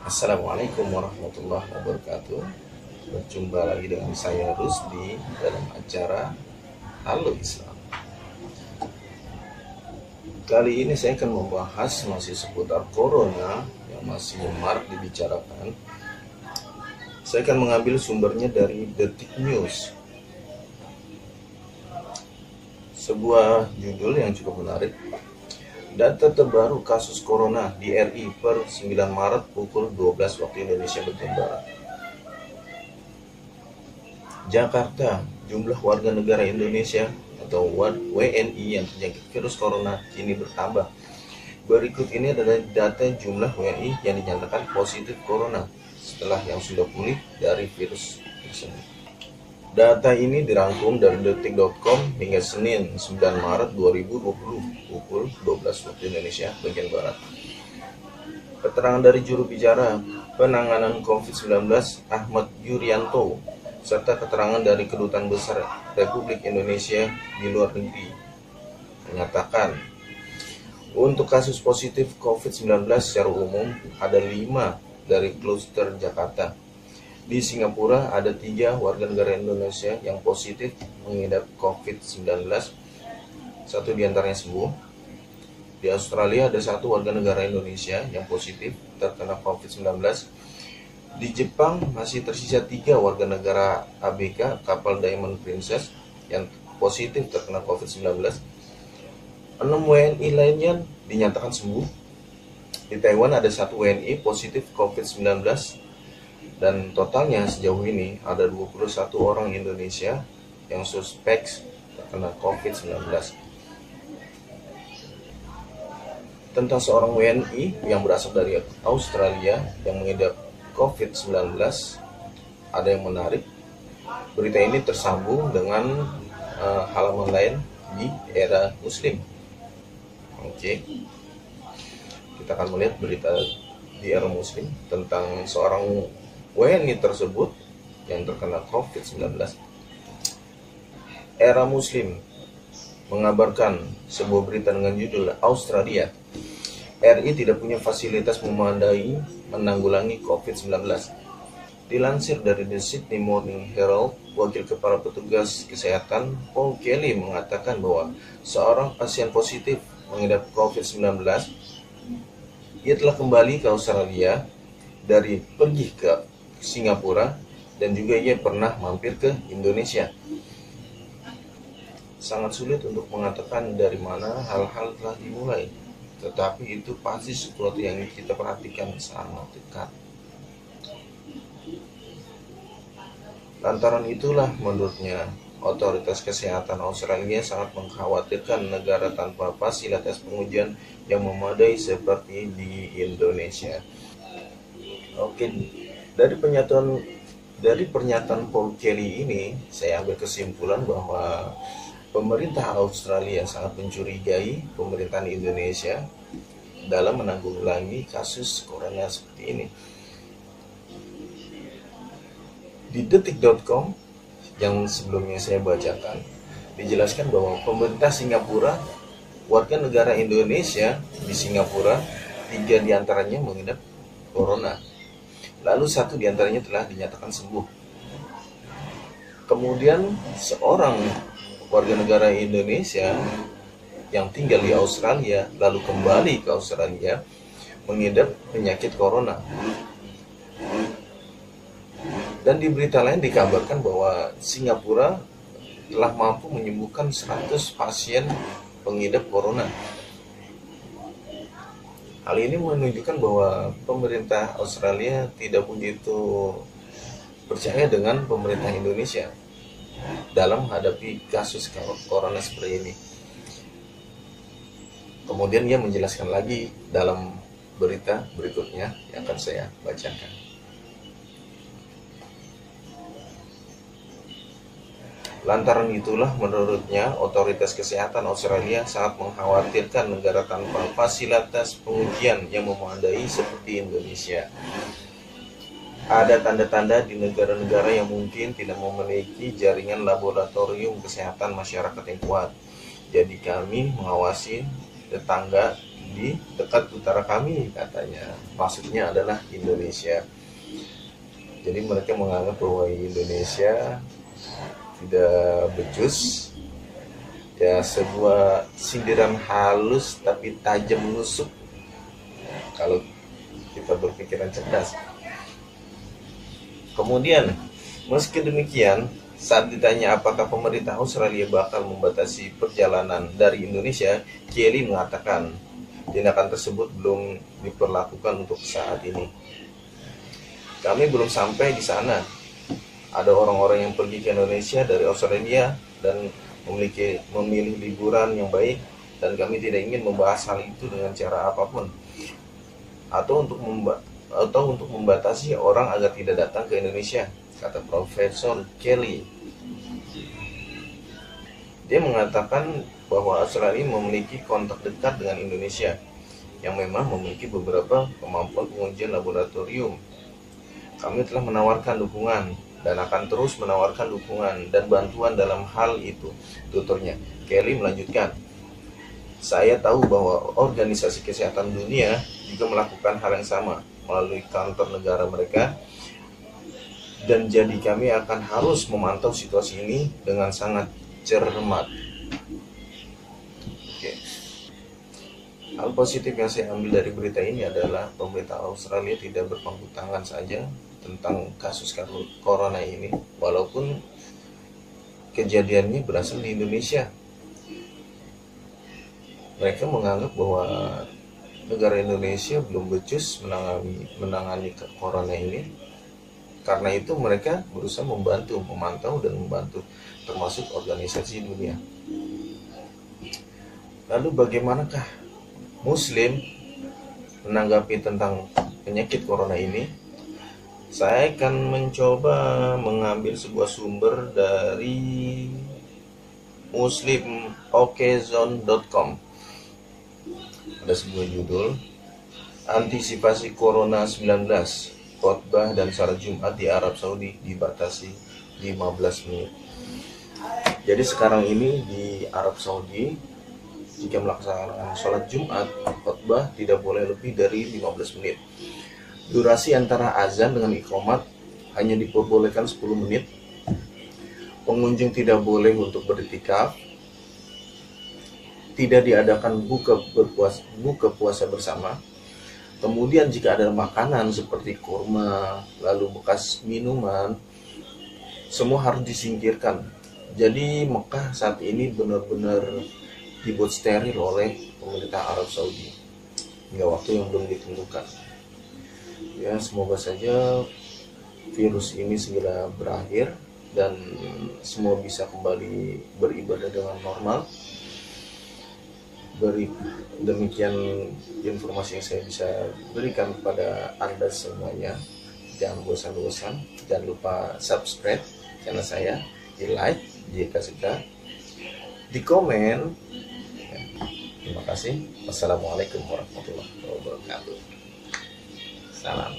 Assalamualaikum warahmatullahi wabarakatuh. Berjumpa lagi dengan saya Rusdi dalam acara Halo Islam. Kali ini saya akan membahas masih seputar corona yang masih marak dibicarakan. Saya akan mengambil sumbernya dari Detik News. Sebuah judul yang cukup menarik. Data terbaru kasus corona di RI per 9 Maret pukul 12 waktu Indonesia bagian Barat. Jakarta, jumlah warga negara Indonesia atau WNI yang terjangkit virus corona kini bertambah. Berikut ini adalah data jumlah WNI yang dinyatakan positif corona setelah yang sudah pulih dari virus tersebut. Data ini dirangkum dari detik.com hingga Senin 9 Maret 2020 pukul 12 waktu Indonesia bagian Barat. Keterangan dari juru bicara penanganan COVID-19 Ahmad Yuryanto serta keterangan dari Kedutaan Besar Republik Indonesia di luar negeri menyatakan untuk kasus positif COVID-19 secara umum ada 5 dari kluster Jakarta. Di Singapura ada 3 warga negara Indonesia yang positif mengidap COVID-19, 1 diantaranya sembuh. Di Australia ada 1 warga negara Indonesia yang positif terkena COVID-19. Di Jepang masih tersisa 3 warga negara ABK kapal Diamond Princess yang positif terkena COVID-19. 6 WNI lainnya dinyatakan sembuh. Di Taiwan ada 1 WNI positif COVID-19. Dan totalnya sejauh ini ada 21 orang Indonesia yang suspek terkena COVID-19. Tentang seorang WNI yang berasal dari Australia yang mengidap COVID-19, ada yang menarik. Berita ini tersambung dengan halaman lain di Era Muslim. Oke. Kita akan melihat berita di Era Muslim tentang seorang WNI tersebut yang terkena COVID-19. Era Muslim mengabarkan sebuah berita dengan judul Australia, RI tidak punya fasilitas memadai menanggulangi COVID-19. Dilansir dari The Sydney Morning Herald, Wakil Kepala Petugas Kesehatan Paul Kelly mengatakan bahwa seorang pasien positif mengidap COVID-19 ia telah kembali ke Australia dari pergi ke Singapura dan juga ia pernah mampir ke Indonesia. Sangat sulit untuk mengatakan dari mana hal-hal telah dimulai, tetapi itu pasti sesuatu yang kita perhatikan sangat dekat. Lantaran itulah menurutnya otoritas kesehatan Australia sangat mengkhawatirkan negara tanpa fasilitas pengujian yang memadai seperti di Indonesia. Oke. Dari pernyataan Paul Kelly ini, saya ambil kesimpulan bahwa pemerintah Australia sangat mencurigai pemerintahan Indonesia dalam menanggulangi kasus corona seperti ini. Di detik.com yang sebelumnya saya bacakan, dijelaskan bahwa pemerintah Singapura, warga negara Indonesia di Singapura, 3 diantaranya mengidap corona. Lalu 1 diantaranya telah dinyatakan sembuh. Kemudian seorang warga negara Indonesia yang tinggal di Australia lalu kembali ke Australia mengidap penyakit corona. Dan di berita lain dikabarkan bahwa Singapura telah mampu menyembuhkan 100 pasien pengidap corona. Hal ini menunjukkan bahwa pemerintah Australia tidak begitu percaya dengan pemerintah Indonesia dalam menghadapi kasus corona seperti ini. Kemudian ia menjelaskan lagi dalam berita berikutnya yang akan saya bacakan. Lantaran itulah menurutnya otoritas kesehatan Australia sangat mengkhawatirkan negara tanpa fasilitas pengujian yang memadai seperti Indonesia. Ada tanda-tanda di negara-negara yang mungkin tidak memiliki jaringan laboratorium kesehatan masyarakat yang kuat. Jadi kami mengawasi tetangga di dekat utara kami, katanya. Maksudnya adalah Indonesia. Jadi mereka menganggap bahwa Indonesia tidak becus, ya, sebuah sindiran halus tapi tajam menusuk kalau kita berpikiran cerdas. Kemudian, meski demikian, saat ditanya apakah pemerintah Australia bakal membatasi perjalanan dari Indonesia, Kelly mengatakan tindakan tersebut belum diperlakukan untuk saat ini. Kami belum sampai di sana. Ada orang-orang yang pergi ke Indonesia dari Australia dan memilih liburan yang baik, dan kami tidak ingin membahas hal itu dengan cara apapun atau untuk membatasi orang agar tidak datang ke Indonesia, kata Profesor Kelly. Dia mengatakan bahwa Australia memiliki kontak dekat dengan Indonesia yang memang memiliki beberapa kemampuan pengujian laboratorium. Kami telah menawarkan dukungan dan akan terus menawarkan dukungan dan bantuan dalam hal itu, tuturnya. Kelly melanjutkan, saya tahu bahwa Organisasi Kesehatan Dunia juga melakukan hal yang sama melalui kantor negara mereka, dan jadi kami akan harus memantau situasi ini dengan sangat cermat. Oke. Hal positif yang saya ambil dari berita ini adalah pemerintah Australia tidak berpangku tangan saja tentang kasus corona ini, walaupun kejadiannya berasal di Indonesia. Mereka menganggap bahwa negara Indonesia belum becus menangani corona ini. Karena itu mereka berusaha memantau dan membantu, termasuk organisasi dunia. Lalu bagaimanakah Muslim menanggapi tentang penyakit corona ini? Saya akan mencoba mengambil sebuah sumber dari muslimokezone.com. Ada sebuah judul, Antisipasi Corona 19, khotbah dan salat Jumat di Arab Saudi dibatasi 15 menit. Jadi sekarang ini di Arab Saudi, jika melaksanakan salat Jumat, khotbah tidak boleh lebih dari 15 menit. Durasi antara azan dengan iqamat hanya diperbolehkan 10 menit. Pengunjung tidak boleh untuk beriktikaf. Tidak diadakan buka puasa bersama. Kemudian jika ada makanan seperti kurma, lalu bekas minuman, semua harus disingkirkan. Jadi Mekah saat ini benar-benar dibuat steril oleh pemerintah Arab Saudi hingga waktu yang belum ditentukan. Ya, semoga saja virus ini segera berakhir dan semua bisa kembali beribadah dengan normal. Demikian informasi yang saya bisa berikan kepada Anda semuanya. Jangan bosan-bosan, jangan lupa subscribe channel saya, di like jika suka, di komen. Terima kasih. Wassalamualaikum warahmatullahi wabarakatuh. Salam.